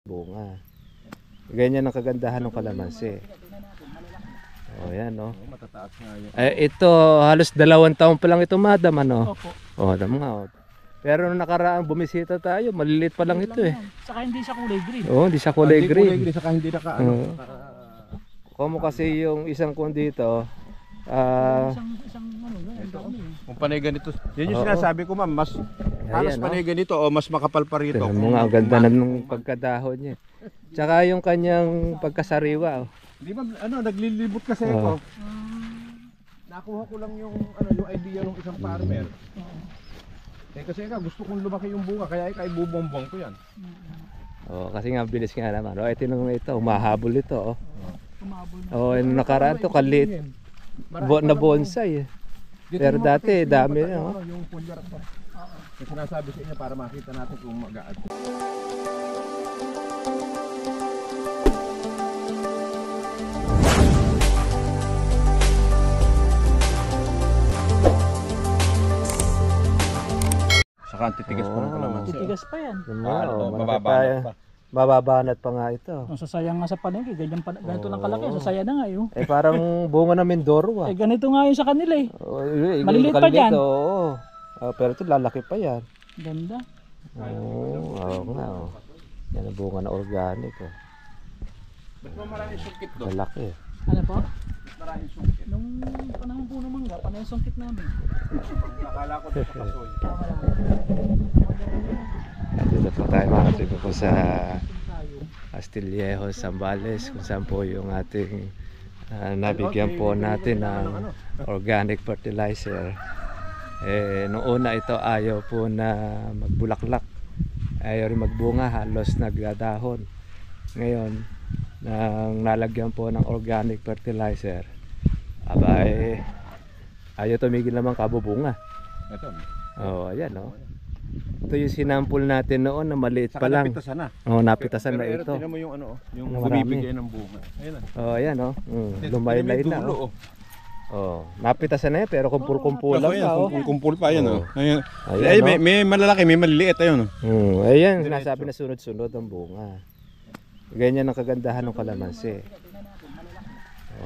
bunga. Ganyan ang kagandahan ng kalamansi. O yan o. Matataas nga yun. Ito halos 2 taon pa lang ito, madam, ano? Opo. O, alam nga o. Pero nung nakaraan bumisita tayo, maliliit pa lang ito eh. Saka hindi siya kulay green. Oo, hindi siya kulay green. Kulay green, saka hindi naka ano. Como kasi yung isang kun dito, Isang ano, ang dami. Kung panay ganito, yun yung sinasabi ko, ma'am, mas halos panay ganito o mas makapal pa rito. tignan mo nga, ang ganda na ng pagkadahon niya. Tsaka yung kanyang pagkasariwa. Di ba, ano, naglilibot kasi ako. Nakuha ko lang yung idea ng isang farmer. Kasi gusto kong lumaki yung bunga, kaya ibubombong ko yan. Kasi nga bilis nga naman. Ito nung ito, umahabol ito. Umabol na. Yung nakaraan to, kalit na bonsai. Pero dati, dami na. Yung pulyar to. Yung sinasabi sa inyo para makita natin kung mag-aad. Saka ang titigas pa ng kalamansi. Titigas pa yan. Mababanat pa. Mababanat pa nga ito. Sasayang nga sa palengke, ganito lang kalaki, sasaya na nga yun. Parang bunga ng Mindoro ah. Ganito nga yun sa kanila eh. Maliliit pa dyan. Oo. Pero ito lalaki pa yan. Ganda. Oo nga. Yan ang bunga na organic. Ba't mo maraming sungkit doon? Lalaki. Ano po? Maraming sungkit. Nung panahon po ng mangga, panay sungkit namin. Nakala ko dito kasoy. Dito po tayo makatipo po sa Astillejo, Zambales, kung saan po yung ating nabigyan po natin ng organic fertilizer. Noong una ito ayaw po na magbulaklak, ayaw rin magbunga, halos nagdadahon. Ngayon nang nalagyan po ng organic fertilizer, abay ayaw tumigil naman kabubunga. Ito. Ayan ito yung sinampol natin noon na maliit pa lang. Napitasan na. Napitasan na ito. Tingnan mo yung yung Marami. bumibigay ng bunga. Ayan na. Ayan lumaylay na. Napitasan na yan pero kumpul-kumpul lang pa. Kung kumpul pa yan Ayan, may malalaki, may maliliit ayun. Ayan, sinasabi na sunod-sunod ang bunga. Ganyan ang kagandahan ng kalamansi.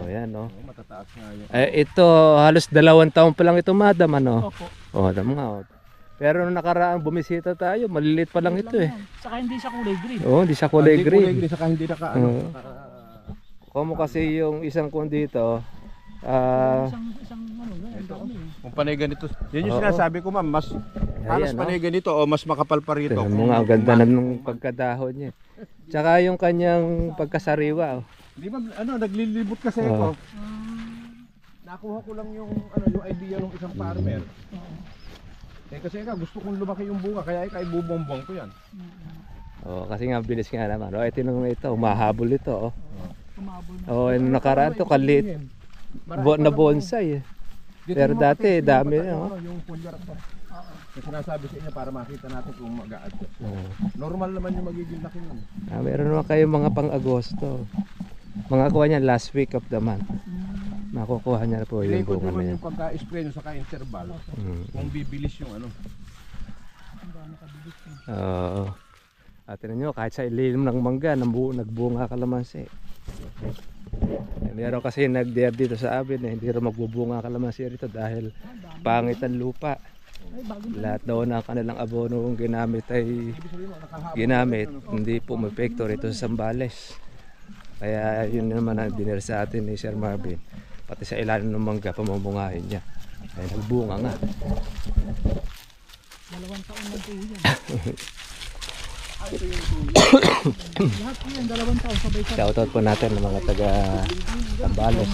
Ayan Matataas nga yun. Ito halos 2 taon pa lang ito, madam, ano? Opo. Alam nga. Pero nung nakaraan bumisita tayo, maliliit pa lang ito eh. Saka hindi siya kulay green. Hindi siya kulay green. Saka hindi naka Como kasi yung isang kun dito, Isang ano, ang dami. Kung panay ganito, yun yung sinasabi ko, ma'am, mas halos panay ganito o mas makapal pa rito. tignan mo nga, ang ganda na ng pagkadahon niya. Tsaka yung kanyang pagkasariwa. Di ba, naglilibot kasi ako. Nakuha ko lang yung idea ng isang farmer. Kasi gusto kong lumaki yung bunga, kaya ibubombong ko yan. Kasi nga bilis nga naman. Ito nung ito, umahabol ito. Umabol na. Yung nakaraan to, kalit na bonsai. Pero dati, dami na. Yung pulyar to. Yung sinasabi sa inyo para makita natin kung mag-aad. Normal naman yung magiging laki nun. Meron naman kayo mga pang-Agosto. Mga kuha niya last week of the month. Makukuha niya po yung bunga na yan. Yung pagka-spray nyo sa ka-interval, kung bibilis yung At tinan nyo, kahit sa ilalim ng mangga, nagbunga kalamansi. Meron kasi nag-dare dito sa amin hindi rin magbubunga kalamansi rito dahil pangit ang lupa. Lahat daw na kanilang abono kung ginamit ay ginamit, hindi po mapekto rito sa Zambales. Kaya yun naman ang dinner sa atin ni Sir Marvin. Pati sa ilalim ng mangga, pamubungahin niya. Ay nagbunga nga. 2 taon na po yan. Lahat po yan, 2 taon sabay ka. Shoutout po natin ng mga taga Zambales.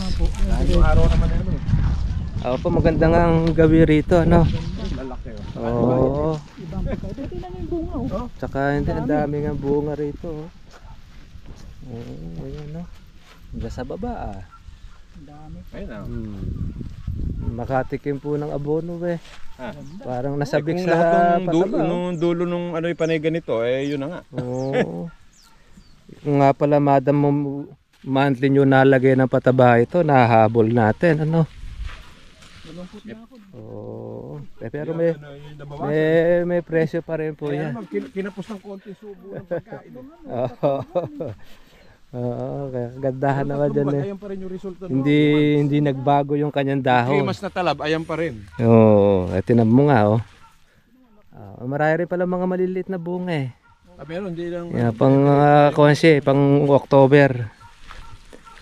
yung araw naman Po, maganda nga ang gabi rito, no? lalaki. Ibang pagkaito. Tingnan niyo yung bunga. Tsaka hindi, ang dami nga bunga rito. Ayan, no? Hanggang sa baba, Ang dami. Ayun makatikim po ng abono, parang nasabik kung sa lahat ng pataba. nung dulo nung yung panay ganito, yun na nga. Kung nga pala, madam, monthly nyo nalagay ng pataba ito, nahahabol natin, ano? Malungkot na ako. Oo. Pero may Yung nabawasan. may presyo pa rin po Kaya yan. naman, kinapos ng konti subo ng pagkain. Oo. Oo, kaya gandahan naman dyan eh. Ayan pa rin yung resulta. Hindi nagbago yung kanyang dahon. Mas na talab, ayan pa rin. Oo, tinan mo nga oh. Marami rin pala mga maliliit na bunga eh. Meron, hindi lang. Yeah, pang konse, pang October.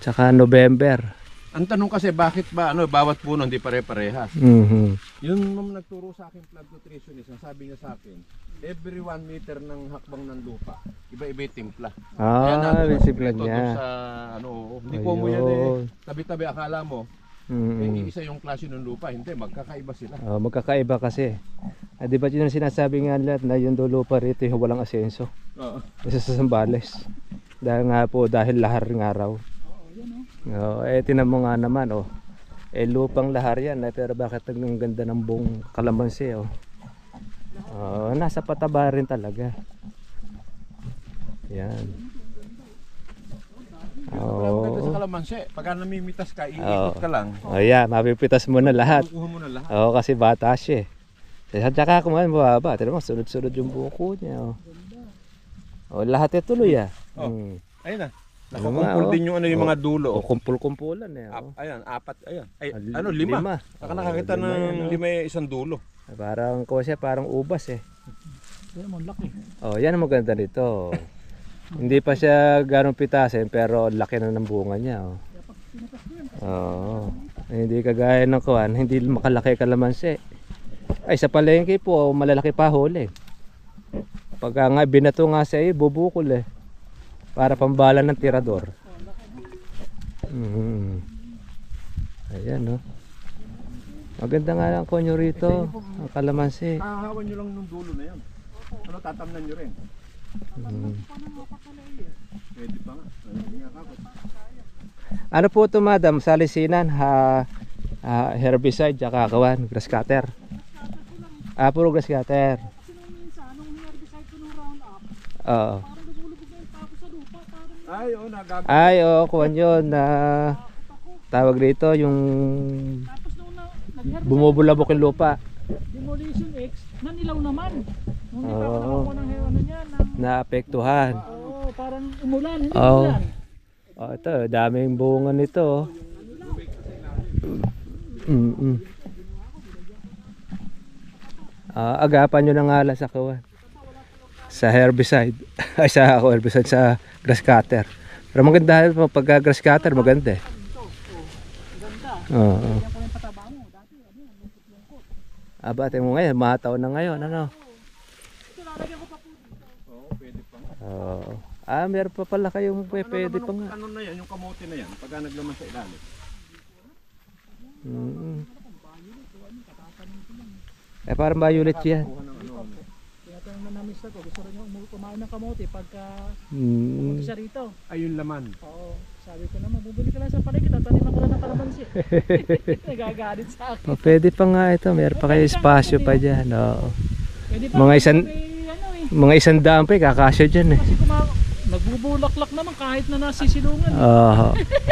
Tsaka November. Ang tanong kasi, bakit ba bawat puno hindi pare-parehas? Mhm. Yung nagturo sa akin plant nutritionist, ang sabi niya sa akin, every 1 meter ng hakbang ng lupa, iba-iba yung timpla. Bisiplan Ito niya. sa hindi ko mo yan Ayun. tabi-tabi akala mo, isa yung klase ng lupa, hindi, magkakaiba sila. Magkakaiba kasi. Di ba yun ang sinasabi nga lahat na yung lupa rito yung walang asenso. Oo. Isa sa Zambales. Dahil lahar ng araw. Tinan mo nga naman oh. Lupang lahar yan pero bakit ang ganda ng buong kalamansi oh. Nasa pataba rin talaga. Yan. Maganda sa kalamansi, pagka namimitas ka, iikot ka lang. Yeah, mapipitas mo na lahat. Kukuha mo na lahat. Kasi bata siya eh. Tsaka kumain mababa. Tignan mo, sunod-sunod yung buko niya oh. Lahat tuloy ah. Ayun na. Nakakumpul din yung yung mga dulo. Kumpul-kumpulan eh. Ayan, 4. Ayan. Ay, 5. Lima. Saka nakakita ng 5 isang dulo. Parang parang ubas eh. Yan mo, laki. Yan ang maganda nito. Hindi pa siya ganong pitasin pero laki na ng bunga niya Hindi kagaya ng kuwan, hindi makalaki kalamansi. Ay sa palengke po malalaki pa huli. Pagka nga binato nga sa bubukol eh. Para pambala ng tirador. Ayan Maganda nga lang konyo rito, ang kalamansi. Kahahawan nyo lang nung dulo na yan. Tatamnan nyo rin. Pwede pa nga. Ano po ito madam? Salisinan, herbicide, tsaka kawan, grass cutter. Puro grass cutter. Oo. Ay, kuwan yun na tawag dito yung bumubulabok yung lupa. Demolition X, nanilaw naman. Nung hindi pa ako nakakuha ng niya. Naapektuhan. Parang umulan, hindi umulan. Ito, daming bunga nito. Agapan nyo na nga lang sa kawan. Sa herbicide. Ay sa herbicide, sa grass cutter. Pero maganda pag grass cutter, maganda eh. Ate mo ngayon, mataon na ngayon, ano? Pwede pa nga. Meron pa pala kayong pwede pa nga. Ano na yan, yung kamote na yan, pagka naglaman sa ilalim. Parang violet yan. Tinatanong na namin sa ko, gusto rin yung kumain ng kamote pagka siya rito. Ay, yung laman. Oo, sabi ko naman, bubuli ka lang sa palengke, tataniman ko lang ng kalamansi. Nagagalit sa akin. Pwede pa nga ito, meron pa kayo espasyo pa dyan. Pwede pa Mga 100 pa kakasya dyan eh. Kasi nagbubulaklak naman kahit na nasisilungan.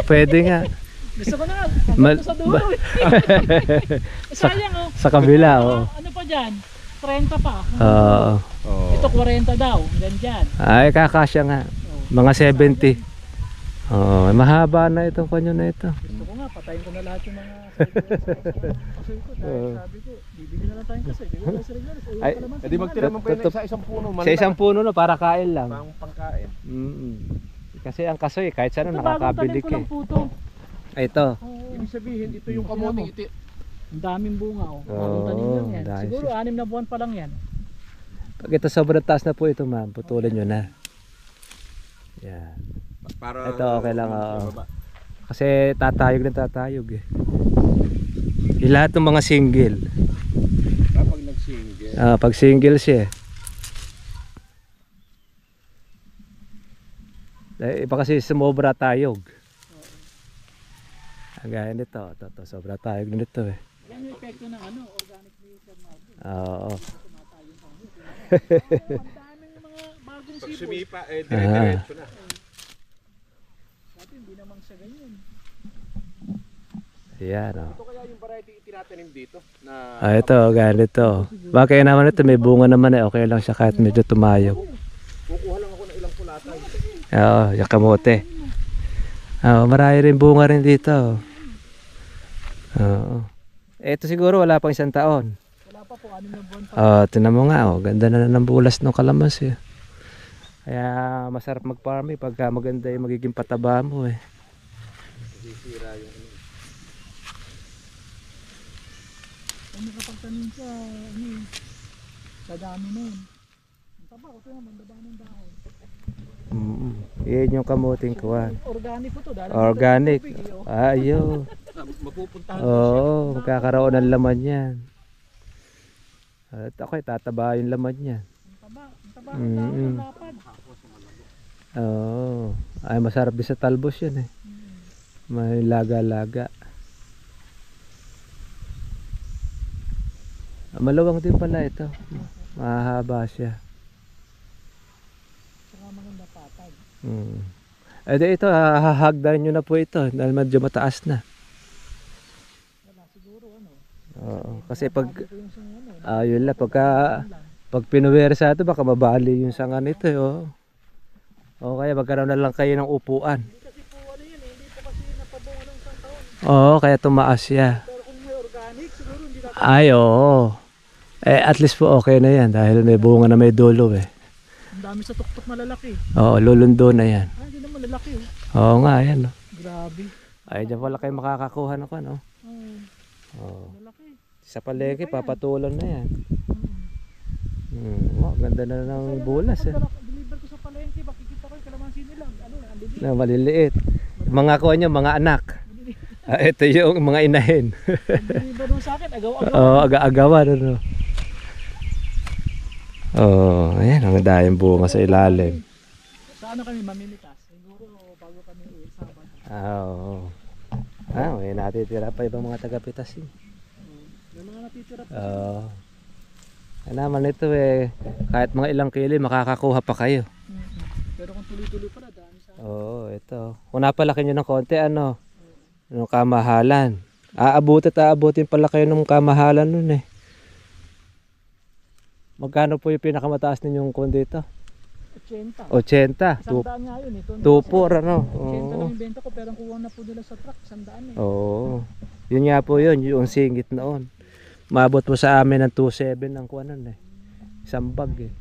Pwede nga. Gusto ko na nga, sa dulo. Sayang Sa kabila Ano pa dyan? 30 pa. Ito 40 daw, ganyan. Ay kakasya nga. Mga 70. Mahaba na itong kanyo na ito. Gusto ko nga, patayin ko na lahat yung mga kasoy ko. Dahil sabi ko, bibili na lang tayong kasoy. Bibili na sa regalo. Hindi magtira man pa yun sa isang puno. Sa isang puno para kain lang. Pangkain. Kasi ang kasoy, kahit saan nakakabili ka. Ito. Ibig sabihin, ito yung kamote. Ang daming bunga Bagong tanim lang yan. Siguro 6 na buwan pa lang yan. Pag ito sobrang taas na po ito ma'am, putulin nyo na. Yan. Ito okay lang kasi tatayog eh. Lahat ng mga single. Pag nag-single. Pag single siya. Iba kasi sumobra tayog. Gaya nito, sobra tayog nito eh. Yan yung epekto ng organic nature natin. Oo. Ang daming mga bagong Pag sipol. sumipa, dire-diretso na. Dati hindi naman siya ganyan. Yan, oh. Ito kaya yung variety itinatanim dito na Ito, ganito. Bakit naman ito, may bunga naman eh. Okay lang siya kahit medyo tumayog. kukuha lang ako ng ilang pulatay. Oo, yung kamote. Oo, marami rin bunga rin dito. Oo. Ito siguro wala pang 1 taon. Wala pa po, 6 na buwan pa. Tinan mo nga, ganda na ng bulas ng kalamansi. Kaya masarap mag-farming pagka maganda yung magiging pataba mo eh. Sisira yung Kung nakapagtanim siya, sa dami na yun. Ang taba ko ito naman, daba ng dahon. Yan yung kamuting kuwan. Organic po to. dahil Organic. dito sa tubig, Ayo. mapupuntahan Oo, magkakaroon ng laman yan. At ako'y tataba yung laman yan. Ang taba ng dahon ng lapad. Oo. Ay, masarap din sa talbos yan eh. May laga-laga. Malawang din pala ito. Mahaba siya. Saka maganda patag. Eh di ito, hahagdan nyo na po ito dahil medyo mataas na. Wala siguro ano. Oo. Kasi pag, Ito yung sa ano. yun lang, pag pinuwersa ito, baka mabali yung sanga nito eh. Oh. O kaya magkaroon na lang kayo ng upuan. Hindi kasi po ano yun eh. Hindi po kasi napabunga ng 1 taon. Oo, kaya tumaas siya. Pero kung may organic, siguro hindi natin. Ay, oo. At least po okay na yan dahil may bunga na may dulo eh. Ang dami sa tuktok malalaki. Oo, lulundo na yan. Hindi naman lalaki. Oo nga, yan. No? Grabe. Ay, dyan pala kayo makakakuha na ko, no? Oo. Lalaki. Sa palengke, papatulan na yan. Ganda na ng bulas eh. Deliver ko sa palengke, makikita ko yung kalamansi nila. Ano, ang lilit. Na maliliit. Mga kuha nyo, mga anak. Ito yung mga inahin. Deliver mo sa akin, agaw-agaw. Oo, aga-agawan. Ano? Oo, ayan, ang dahil bunga sa ilalim. Sa ano kami mamimitas? Siguro bago kami uwi Sabado. Oo. May natitira pa ibang mga taga-pitasin. May mga natitira pa. Oo. Ano naman ito eh, kahit mga ilang kilo, makakakuha pa kayo. Pero kung tuloy-tuloy pala, dami sa akin. Oo, ito. Kung napalaki nyo ng konti, ano, kamahalan. Aabutin pala kayo ng kamahalan nun eh. Magkano po yung pinakamataas ninyong kundi dito? 80. 80. 100 nga yun eh. 2-4 ano? 80 Oo. lang yung benta ko, pero ang kuha na po nila sa truck, 100 eh. Oo. Yun nga po yun, yung singit noon. Maabot po sa amin ng 2.7 ang kuha nun eh. Isang bag eh.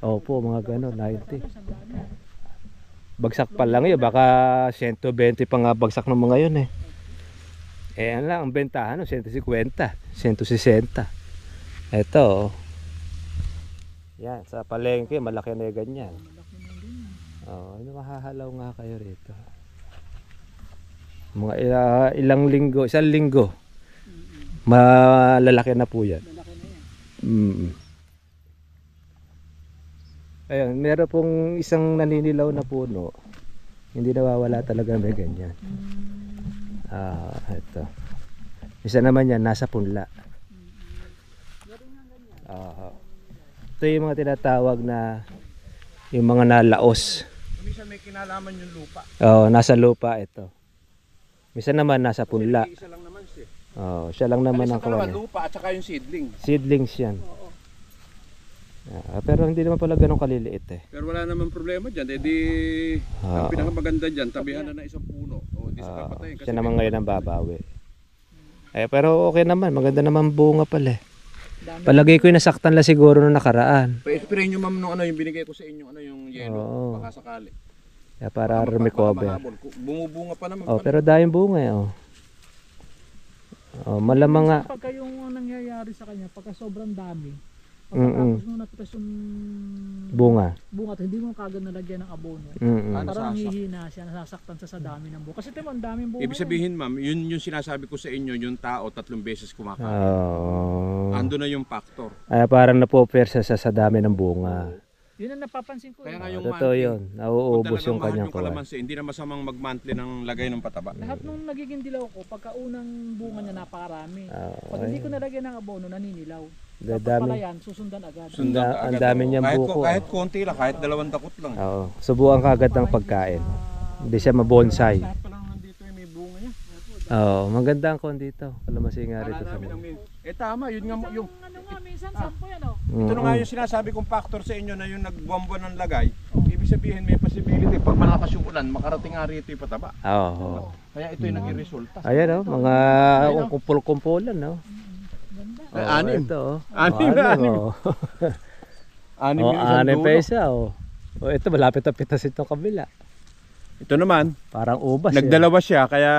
Opo, mga gano'n, 90. Bagsak pa lang yun, baka 120 pa nga bagsak ng mga yun eh. Ano lang, ang bentahan, 150, 160. Ito oh. Yan, sa palengke, malaki na yung ganyan. Mahahalaw nga kayo rito. Mga ilang linggo, 1 linggo. Malalaki na po yan. Malaki na yan. Ayun, meron pong isang naninilaw na puno. Hindi nawawala talaga may ganyan. Ito. Isa naman yan, nasa punla. Ito yung mga tinatawag na yung mga nalaos. Minsan may kinalaman yung lupa. Nasa lupa ito. Minsan naman nasa punla. Isa lang naman siya. Siya lang naman ang Sa kalaman, kawan. lupa at saka yung seedling. Seedlings yan. Pero hindi naman pala ganun kaliliit eh. Pero wala naman problema dyan. Eh di, ang pinakamaganda dyan, tabihan na ng isang puno. O di sa kapatayin. Siya naman ngayon ang babawi. Pero okay naman, maganda naman bunga pala eh. Palagay ko yung nasaktan lang siguro nung nakaraan. Pa-spray nyo ma'am nung ano yung binigay ko sa inyo, ano yung yellow, Oo. baka sakali. Kaya para recover. Bumubunga pa naman. Pero dahil bunga eh. Malamang nga. Pagka yung nangyayari sa kanya, pagka sobrang dami, pagkatapos mo napitas yung Bunga. bunga, hindi mo kagad nalagyan ng abono. Parang hihina siya, nasasaktan sa dami ng bunga. Kasi timo, ang daming bunga. Ibig sabihin ma'am, yun yung sinasabi ko sa inyo, yung tao 3 beses kumakain. Ando na yung factor. Parang napopersa sa dami ng bunga. Yun ang napapansin ko. Kaya nga yung Totoo yun. Nauubos yung kanyang kawan. kalamansi, hindi na masamang mag-monthly ng lagay ng pataba. Lahat nung nagiging dilaw ko, pagka unang bunga niya napakarami. Pag hindi ko nalagyan ng abono, naninilaw. Dapat pala yan, susundan agad. Ang dami niyang buko. Kahit konti lang, kahit 2 dakot lang. Subukan ka agad ng pagkain. Hindi siya mabonsai. Lahat pa lang nandito may bunga niya. Oo, maganda ang kon dito. Kalamansi nga rito sa namin ang tama, yun nga Minsan, yung ano nga, minsan 10 yan, oh. ito na nga yung sinasabi kong factor sa inyo na yung nagbuwan ng lagay. Ibig sabihin may possibility pag malakas yung ulan, makarating nga rito yung pataba. Oo. Kaya ito yung naging resulta. Ayan oh, mga kumpul-kumpulan no. Ganda. Ay, Oo, anim. Ito, oh. Anim na, anim. Oh. Anim Oh, yung isang anim pa dulo. isa oh. Oh, ito malapit na pitas itong kabila. Ito naman, Parang ubas nagdalawa siya kaya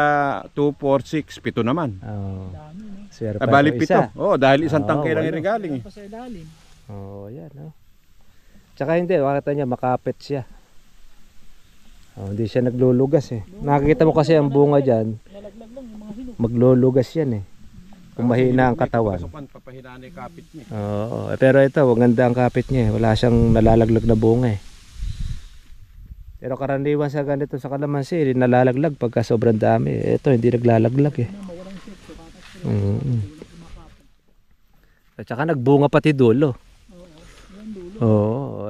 2, 4, 6, 7 naman. Oh. Dami, no? Swerte Ah, pa bali ito 7. isa. Oh, dahil isang Oo, tangke lang walo. irigaling eh. Pa sa ilalim. Oh, yan oh. Tsaka hindi, makita niya makapit siya. Oh, hindi siya naglulugas eh. Nakikita mo kasi ang bunga diyan, Lalaglag lang yung mga hinog. maglulugas yan eh. Kung mahina ang katawan. Papahinaan yung kapit niya. Oo, pero ito, maganda ang kapit niya eh. Wala siyang nalalaglag na bunga eh. Pero karaniwan sa ganito sa kalamansi, nalalaglag pagka sobrang dami. Ito, hindi naglalaglag eh. Mawalang sekso, katas At saka nagbunga pati dulo. yan dulo. Oo,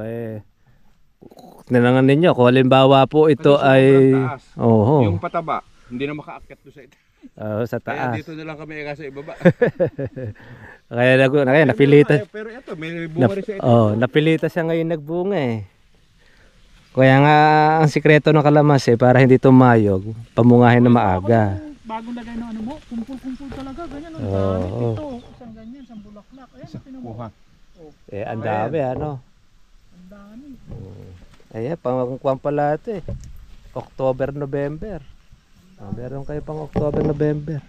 tinangan ninyo, kung halimbawa po ito Kasi ay... sobrang taas. Oo, Yung pataba, hindi na makaakyat doon sa ito. sa Kaya taas. dito na lang kami sa ibaba. Kaya napilitan. Pero ito, may bunga rin sa ito. Napilitan siya ngayon nagbunga eh. Kaya nga ang sikreto ng kalamansi para hindi tumayog, pamungahin na maaga. Bagong lagay ng ano mo, kumpul-kumpul talaga, ganyan. Ang Oo. dami dito, isang ganyan, isang bulaklak. Ayan, tinan mo. Kuha. Ang dami ano. Ang dami. Ayan, pang pala ito eh. October, November. Meron kayo pang October, November.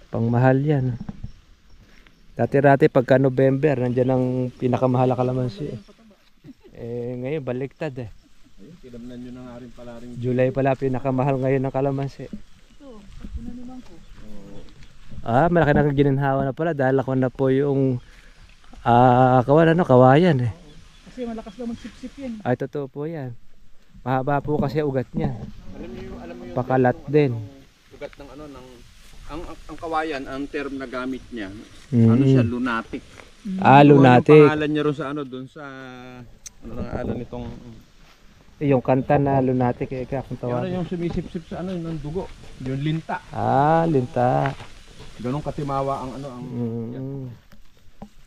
Pang mahal yan. Dati-rati pagka November, nandiyan ang pinakamahal na kalamansi. Ngayon baliktad eh. Kinamnan nyo na nga rin pala rin. July pala pinakamahal ngayon ng kalamansi. Ito, pag tinaniman ko. Malaki na gininhawa na pala dahil ako na po yung kawayan eh. Kasi malakas daw magsipsip yan. Ay totoo po yan. Mahaba po kasi ugat niya. Alam mo yung Pakalat din. ugat ng ano ng ang kawayan, ang term na gamit niya. Mm. Ano siya, lunatic. Lunatic. Yung pangalan niya ron sa ano doon sa ano nang alam nitong Yung kanta na lunatic eh, kaya kung yung, tawag. yung sumisip-sip sa ano ng dugo, yung linta. Linta. Ganun katimawa ang ano ang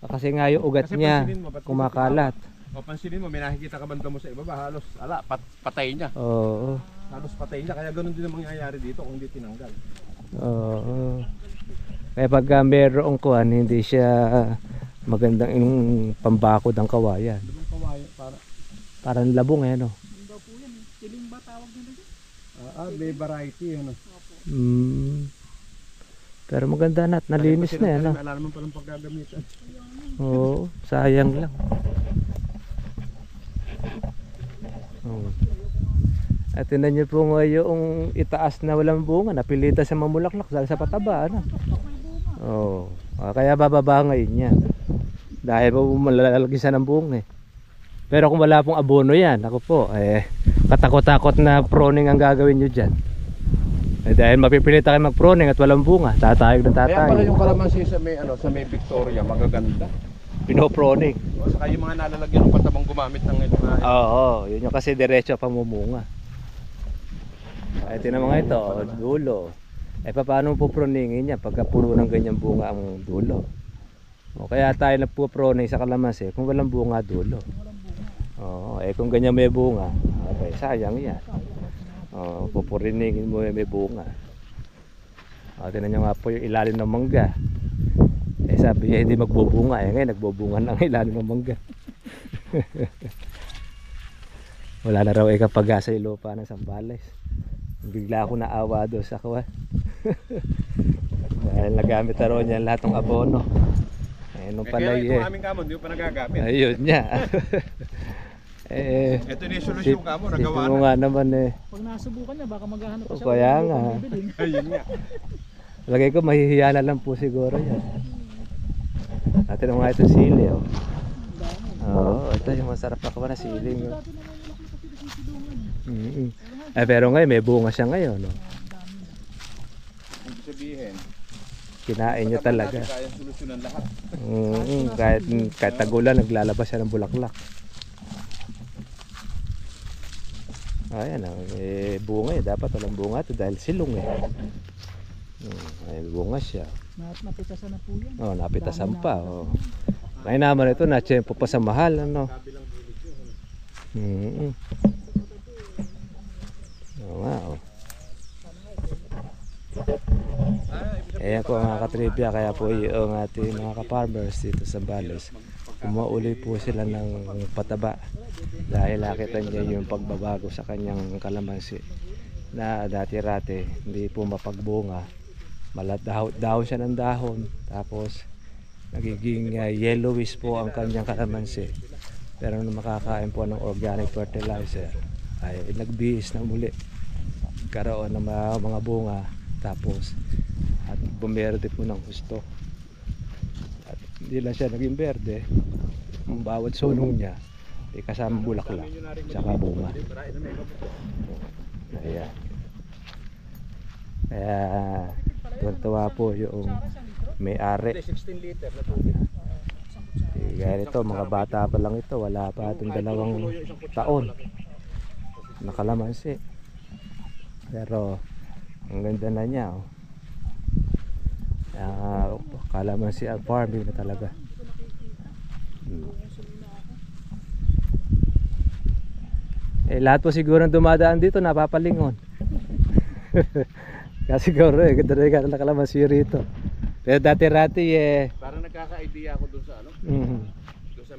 Kasi nga yung ugat Kasi niya pansinin mo, ba't kumakalat. pansinin mo, may nakikita ka banda mo sa ibaba, halos patay niya. Oo. Halos patay niya, kaya ganun din ang mangyayari dito kung hindi tinanggal. Oo. Kaya pagka merong kuhan, hindi siya magandang yung pambakod ang kawayan. Yung kawayan para Parang labong eh, no? Yung daw po yan, tiling ba tawag nila dyan? may variety ano. Pero maganda na at nalinis na yan, no? Wala naman palang paggagamitan. Oo, sayang lang. At tinan niyo po yung itaas na walang bunga, napilitan sa mamulaklak dahil sa pataba, ano? Oo. Kaya bababa ngayon yan. Dahil po malalagay siya ng bunga eh. Pero kung wala pong abono yan, ako po, katakot-takot na pruning ang gagawin nyo dyan. Dahil mapipilitan kayo mag-pruning at walang bunga, tatayog na Kaya pala yung tatayog. kalamansi sa may ano, sa may Victoria, magaganda. Pinoproning. O saka yung mga nalalagyan ng patabang gumamit ng Oo, yun yung kasi diretso pamumunga. Ay tinan mo nga ito, dulo. Paano po pruningin niya pagka puno ng ganyang bunga ang dulo? O kaya tayo nagpo-pruning sa kalamansi kung walang bunga dulo. Oo, kung ganyan may bunga, okay, sayang yan. Pupuriningin mo may bunga. Tinan nyo nga po yung ilalim ng mangga. Sabi niya hindi magbubunga, ngayon nagbubunga ng ilalim ng mangga. Wala na raw pag-asa yung lupa ng Sambales. Bigla ako naawa doon sa kawan. Dahil nagamit na raw niya lahat ng abono. Nung panay kaya itong aming kamon, di mo pa nagagamit. ayun niya. Ito na yung solusyon kamo, nagawa mo na. nga naman Pag nasubukan niya, baka maghahanap pa siya. Kaya kung nga. ano bibilin. Ayun nga. Lagay ko mahihiya na lang po siguro yan. Natin ang mga itong sili. Ang dami. Oo, ito yung masarap na kawan na sili. Dati naman yung laki kasi nasisidungan. Pero ngayon may bunga siya ngayon. No? Ang dami na. Ibig sabihin, Kinain niya talaga. kaya solusyonan lahat. Kahit tagulan naglalabas siya ng bulaklak. Ayan, bunga dapat walang bunga ito dahil silong Ay, bunga siya. Napitasan na po yan. Oh, napitasan Dami pa. napitasan Oh. yan. May naman ito, na-tsempo pa sa mahal, ano? Oo nga, oh. Ayan po mga katribya, kaya po yung ating mga ka-farmers dito sa Zambales, umuuli po sila ng pataba dahil nakita niya yung pagbabago sa kanyang kalamansi na dati-rati hindi po mapagbunga, dahon siya ng dahon, tapos nagiging yellowish po ang kanyang kalamansi. Pero nung makakain po ng organic fertilizer ay nagbihis na muli, karoon ng mga bunga, tapos at bumerde po ng gusto. At hindi lang siya naging berde, ang bawat sunong niya ay kasama bulaklak tsaka bunga. Ayan. Kaya tuwa po yung may-ari. 16 liter na tubig. Gaya nito, mga bata pa lang ito, wala pa itong 2 taon na kalamansi. Pero ang ganda na niya, oh. Kalamansi ang farming na talaga. Lahat po siguro ng dumadaan dito napapalingon. Kasi siguro ganda na yung kalamansi rito. Pero dati-rati Parang nagkaka-idea ako doon sa ano. Doon sa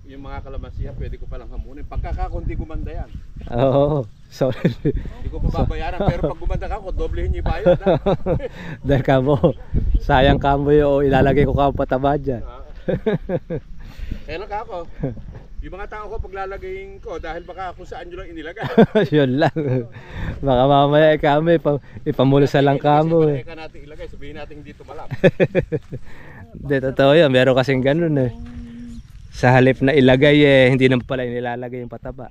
yung mga kalamansiya, pwede ko palang hamunin. Pagkakakunti gumanda yan. Oo. Sorry. Hindi ko pababayaran, pero pag gumanda ka ako, doblehin niyo yung bayad. Dahil kamo, sayang kamo yung ilalagay ko kamo pataba dyan. Kaya lang ako. Yung mga tao ko paglalagayin ko dahil baka kung saan nyo lang inilagay. Yun lang. Baka mamaya kami ipamulusa lang kamo Kasi natin ilagay, sabihin natin hindi tumalab. Hindi, totoo yun. Meron kasing ganun eh. Sa halip na ilagay hindi naman pala inilalagay yung pataba.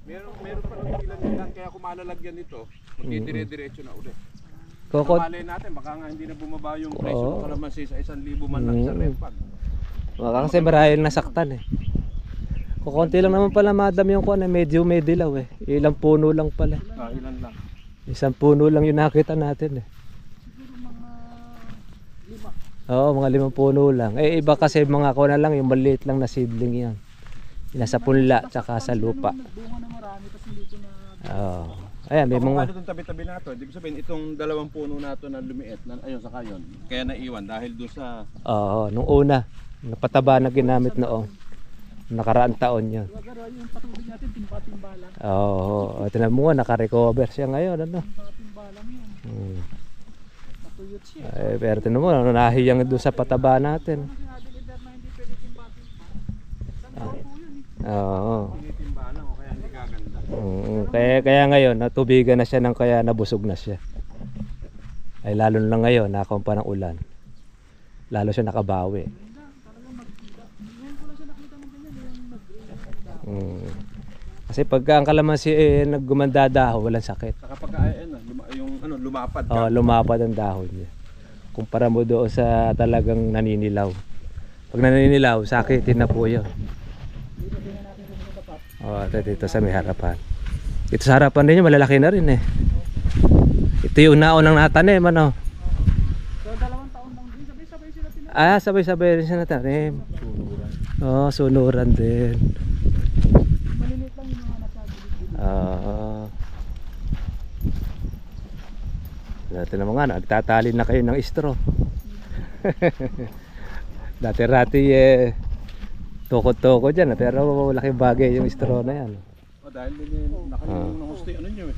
Meron pa lang ilan kaya kung malalagyan nito, magdidire-diretso na ulit. Kokot. Malay natin, baka nga hindi na bumaba yung presyo ng kalamansi sa 1,000 man lang sa repag. Baka kasi marahil nasaktan eh. Kukunti lang naman pala madam yung kuwan, medyo may dilaw eh. Ilang puno lang pala. Ilan lang. Isang puno lang yung nakita natin eh. Oo, mga 5 puno lang. Iba kasi mga kuwan na lang, yung maliit lang na seedling yan. Nasa punla tsaka sa lupa. Bunga na marami kasi dito na. Oo. Ayan, may mga... Kung tabi-tabi na ito, ibig sabihin itong 2 puno na ito na lumiit, ayun sa kayon, kaya naiwan dahil doon sa... Oo, nung una, napataba na ginamit noon. Nakaraang taon yun. Pero yung patubig natin, timba-timbalan. Oo, tinan mo nga, naka-recover siya ngayon, ano? Timba-timbalan yan. Natuyot siya. Pero tinan mo, nahiyang doon sa pataba natin. Kasi na-deliver na hindi pwede timba-timba. Saan po yun eh? Oo. Tinitimba lang o kaya hindi gaganda. Kaya ngayon, natubigan na siya ng kaya nabusog na siya. Ay lalo na ngayon, nakampa ng ulan. Lalo siya nakabawi. Ngayon ko lang siya nakita ng ganyan, yung Kasi pagka ang kalamansi naggumanda dahon, walang sakit. Saka pagka yung lumapad ka. Lumapad ang dahon niya. Kumpara mo doon sa talagang naninilaw. Pag naninilaw, sakitin na po yun. Dito sa may harapan. Ito sa harapan din yun, malalaki na rin eh. Ito yung naunang natanim, ano? So 2 taon lang din, sabay-sabay sila tinanim. Sabay-sabay rin siya natanim. Sunuran din. Maliliit lang yung mga nasa Dati naman nga, nagtatali na kayo ng straw. Dati-rati tukod-tukod dyan, pero laking bagay yung straw na yan. Dahil nakalimutan ng gusto ano nyo eh.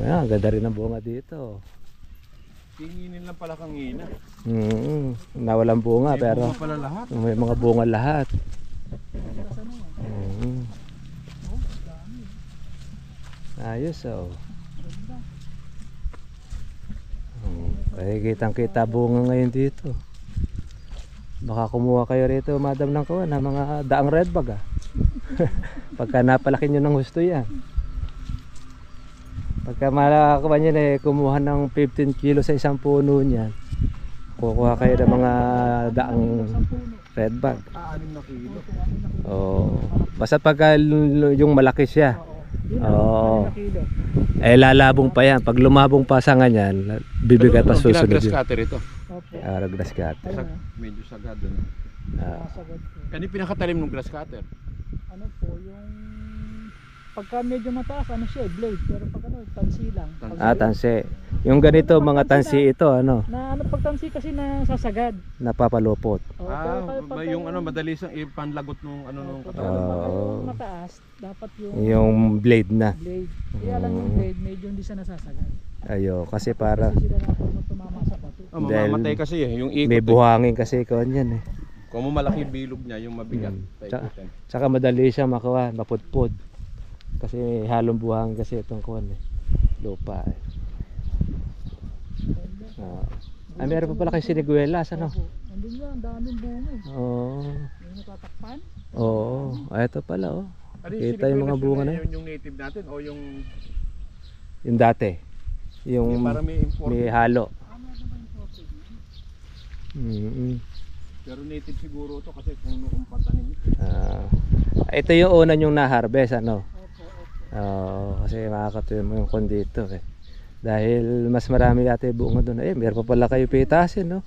Yan, ganda rin ang bunga dito. Hinginin lang pala kang ina. Nawalang bunga, pero Bunga pala lahat. may mga bunga lahat. Ayos oh. Kaya kitang-kita bunga ngayon dito. Baka kumuha kayo rito, madam ng kawan, ng mga daang red bag Pagka napalaki nyo ng gusto yan. Pagka malakawa nyo kumuha ng 15 kilo sa isang puno niyan, kukuha kayo ng mga daang red bag. 6 na kilo. Basta pagka yung malaki siya, Yun Oo. na kilo. Eh lalabong pa yan. Pag lumabong pa sa ganyan, bibigat pa susunod Ginagras yun. cutter ito. Opo. Grass cutter. Ayun na. Medyo sagad doon. Nasagad ko. Ano yung pinakatalim ng grass cutter? Ano po, yung pagka medyo mataas, ano siya, blade. Pero pag ano, tansi lang. Pag Tansi. Yung ganito, mga tansi ito, ano, Na ano, pag tansi kasi nasasagad. napapalupot. Oh, pero Ba yung ano madali sang ipanlagot nung ano nung Pag katawan. Oo. mataas, dapat yung Yung blade na. blade. Kaya lang yung blade, medyo hindi siya nasasagad. Ayo, kasi para Kasi sila na pag tumama sa bato. Oh, mamamatay kasi yung ikot. may buhangin kasi ko yan eh. Kung mo malaki bilog niya yung mabigat. Tsaka, tsaka madali siya makuha, mapudpud. Kasi halong buhangin kasi itong kuwan eh. Lupa eh. Meron pa pala kayo siniguelas, ano? Opo. Andun yan, ang daming bunga eh. Oo. May natatakpan. Oo. Ito pala oh. Ano Kita yung mga bunga na yun. yung native natin o yung Yung dati. Yung para may import. may halo. Ano naman yung ported? Pero native siguro to kasi kung noong patanin. Ito yung una yung na-harvest, ano? Opo, opo. Kasi makakatuyo mo yung kondito eh. Dahil mas marami yata yung bunga doon. Meron pa pala kayo pitasin, no?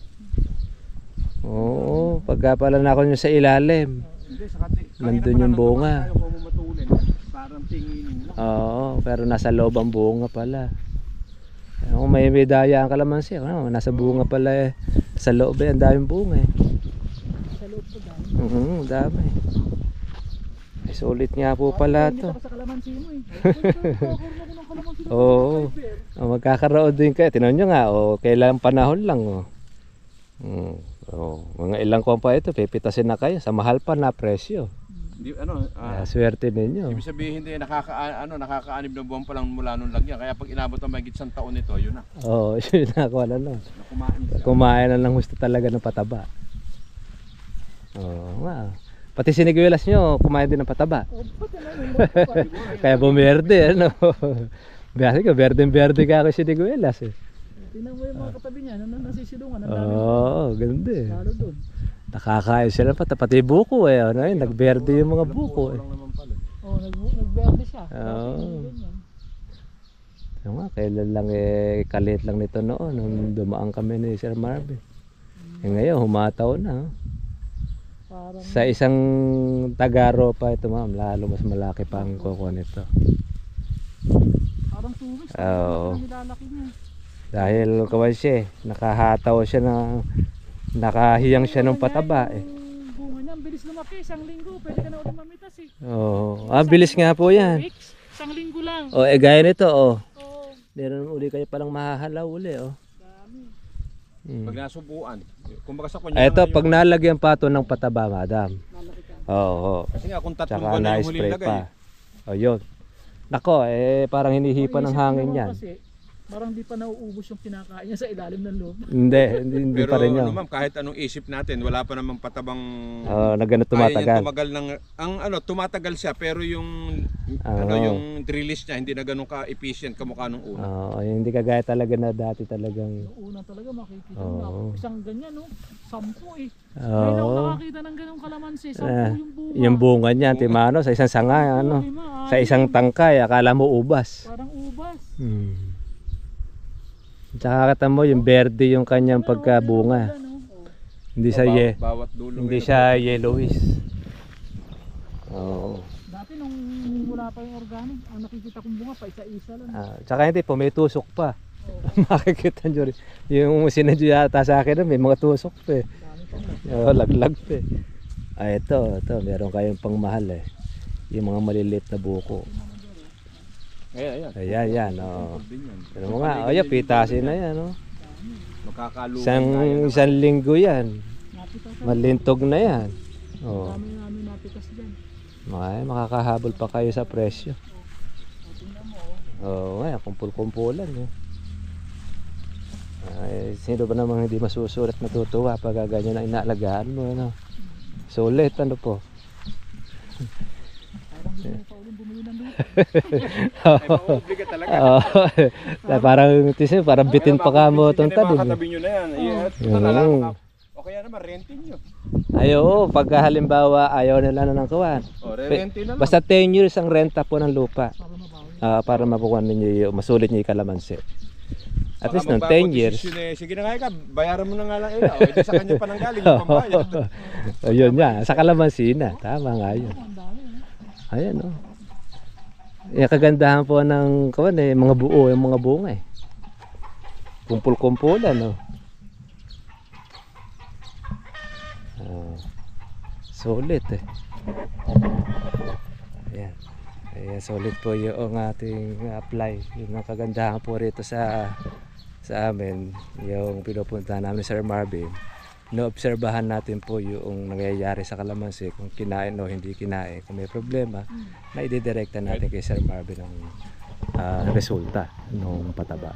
Oo, pagka pala na ako nyo sa ilalim. Hindi saka Nandun yung bunga. Kung mo matulin, parang tinginin lang. Oo, pero nasa loob ang bunga pala. Kung may medaya ang kalamansi, nasa bunga pala eh. Sa loob eh, ang daming bunga eh. Sa loob ko dami. Dami. Ay, sulit nga po pala Hindi to. ako sa kalamansi mo eh. Kakaroon ako ng kalamansi na Oo. Magkakaroon din kayo. Tinan nyo nga, kailang panahon lang. Mga ilang kompa ito, pipitasin na kayo. Sa mahal pa na presyo. Hindi Swerte ninyo. ibig sabihin din nakakaanib na buwan pa lang mula nung lagyan. Kaya pag inabot ang mahigit isang taon nito, yun na. Oo, yun na ako na. Na kumain siya. Kumain na lang gusto talaga ng pataba. Oo nga. Pati siniguelas nyo, kumain din ng pataba. Kaya bumerde, ano. Kasi ka, berde-berde ka ako siniguelas eh. Tingnan mo yung mga katabi niya, nasisilungan. Ang dami. Oo, ganda eh. Lalo doon. Nakakain sila pati buko eh. Ano, nagberde yung mga buko eh. Lang naman pala. Oh, nagberde siya. Oo. Ganyan. Yung nga, kailan lang eh, kalit lang nito noon nung dumaan kami ni Sir Marvin. Ngayon, humataw na. Parang Sa isang tagaro pa ito ma'am, lalo mas malaki pa ang kuko nito. parang tuwis. Oo. Nilalaki niya. Dahil kawan siya, nakahataw siya na nakahiyang siya ng pataba eh. Yung bunga niya, ang bilis lumaki. Isang linggo, pwede ka na ulit mamitas eh. Oo. Bilis nga po yan. 2 weeks, isang linggo lang. Gaya nito Oo, Meron uli kayo palang mahahalaw uli dami. Pag nasubuan. Kumbaga sa kanya. Ito, pag nalagyan pa ito ng pataba, madam. Lalaki ka. Oo. Kasi nga kung tatlong Tsaka buwan na yung na-spray huling lagay. pa. Yun. Nako, parang hinihipan ng Isip mo hangin naman yan. Kasi, parang di pa nauubos yung kinakain niya sa ilalim ng loob. Hindi Pero pa rin yun. ano ma'am, kahit anong isip natin, wala pa namang patabang Na ganun kaya niyang tumatagal. tumagal ng tumatagal siya pero yung yung release niya hindi na ganun ka efficient kamukha nung una. Hindi kagaya talaga na dati talagang. Yung una talaga makikita Oo. mo. Isang ganyan, no? 10 eh. Ngayon ako Oo. nakakita ng ganong kalamansi. 10 yung bunga. Yung bunga niya, timano, sa isang sanga, ano. 5, Sa isang tangkay, akala mo ubas. parang ubas. Tsaka kata mo, yung berde yung kanyang pagkabunga. Hindi siya Bawat dulo. hindi siya yellowish. Oo. Dati nung wala pa yung organic, ang nakikita kong bunga pa isa-isa lang. Tsaka hindi po, may tusok pa. Oo. Makikita nyo rin. Yung sinadyo yata sa akin, may mga tusok pa eh. Dami pa. Laglag pa eh. Ito, meron kayong pangmahal eh. Yung mga maliliit na buko. Ayan. Ayan, Pero mo nga, pitasin na yan, Magkakalungan Isang linggo yan. Napita ka. Malintog na yan. Dami namin napitas dyan. Makakahabol pa kayo sa presyo. Tingnan mo, Kumpul-kumpulan. Sino ba namang hindi masusulat natutuwa pag ganyan ang inaalagaan mo, Sulit, ano po? parang gusto mo pa ulit bumili ng lupa. Ay, mauobliga talaga. Parang bitin pa ka mo itong tanim. Makakatabi nyo na yan. O kaya naman, renting nyo. Pagka halimbawa ayaw nila na ng kawan. Oh, re-rente na lang. Basta 10 years ang renta po ng lupa. Para mabawi. Para makuha ninyo yung masulit niyo yung kalamansi. At Baka least nung magbago 10 years. desisyon eh. Sige na kaya ka, bayaran mo na nga lang ila. O, edi sa kanya pa nang galing yung pambayad. Ayun nga, sa kalamansi na. Tama nga yun. Ang dami. Ayan o. Yung kagandahan po ng kawan eh, mga buo, yung mga bunga eh. Kumpul-kumpulan no. Solid eh. Ayan. Ayan, solid po yung ating apply. Yung ang kagandahan po rito sa amin, yung pinupunta namin ni Sir Marvin. Noobserbahan natin po yung nangyayari sa kalamansi, kung kinain o hindi kinain. Kung may problema, na ididirekta natin kay Sir Marvin ang resulta ng pataba.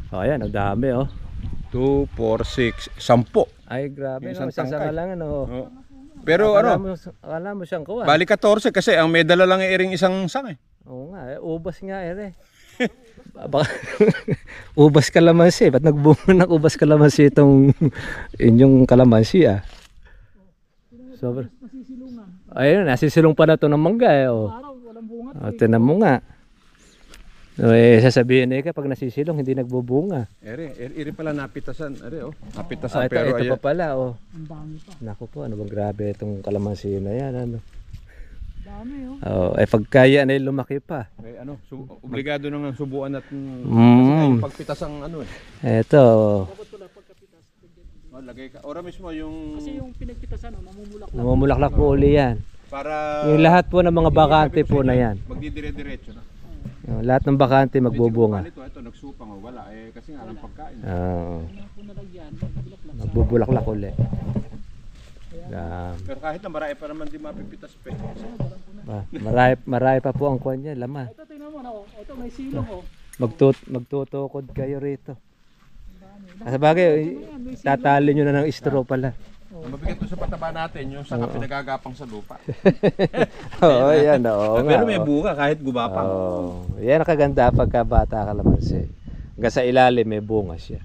O ayan, ang dami oh. 2, 4, 6, 10. Ay grabe, Yung no? isang Isang tangkay. lang ano. Oh. Pero Akala mo siyang kuwan. bali 14 kasi ang may dala lang iring isang sang eh. Oo nga, ubas nga eh. Baka ubas kalamansi. Ba't nagbunga ng ubas kalamansi itong inyong kalamansi ah? Sobrang. Nasisilungan. Ayun, nasisilong pa na ito ng mangga eh. Oh. Araw, walang bunga. Tinan mo nga. Sasabihin eh kapag nasisilong hindi nagbubunga. Iri pala napitasan. Oh. Napitasan Ito, pero ito pa pala oh. Ang dami pa. Naku po, ano bang grabe itong kalamansi na yan ano. Dami Oh, oh. pagka yan ay lumaki pa. obligado na nga subuan at kasi Mm. yung pagpitas ang ano eh. Ito. Dapat pala pagkapitas. Oh, lagay ka. Ora mismo yung Kasi yung pinagpitasan, namumulak lang. Namumulaklak po uli yan. para Yung lahat po ng mga bakante po na yan. magdidire-diretso na. Yung lahat ng bakante magbubunga. Ito nagsupang wala kasi nga ng pagkain. Oo. Kung nalagyan, magbulak lang. Magbubulaklak uli. Pero kahit na marami pa naman di mapipitas pe. Marami pa po ang kwan niya, laman. Ito, tingnan mo na oh. Ito, may silong oh. Magtutukod kayo rito. Sa bagay, tatali nyo na ng straw pala. Ang mabigat to sa pataba natin yung saka pinagagapang sa lupa. Oo, yan. Oo nga. Pero may bunga kahit gubapang. Oo. Yan ang kaganda pagka bata kalamansi. Hanggang sa ilalim may bunga siya.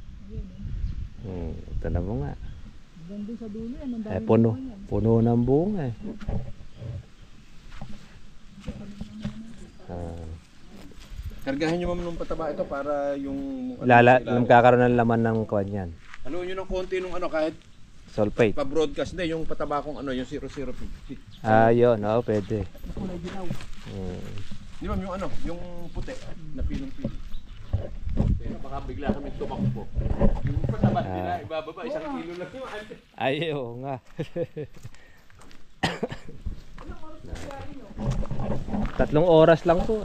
Ito na mo nga. Ganda sa dulo yan. Ang dami. Puno ng bunga eh. Kargahin nyo ma'am ng pataba ito para yung Kakaroon ng laman ng kwan yan. haluin nyo ng konti nung kahit Sulfate. pa-broadcast na yung pataba kong yung 0050. Yun. Oo, pwede. Kulay dilaw. Di ma'am yung puti na pilong-pilong. Pero baka bigla kami tumakbo. Yung pataba nila ibababa 1 kilo lang yung Ay, oo nga. 3 oras lang po.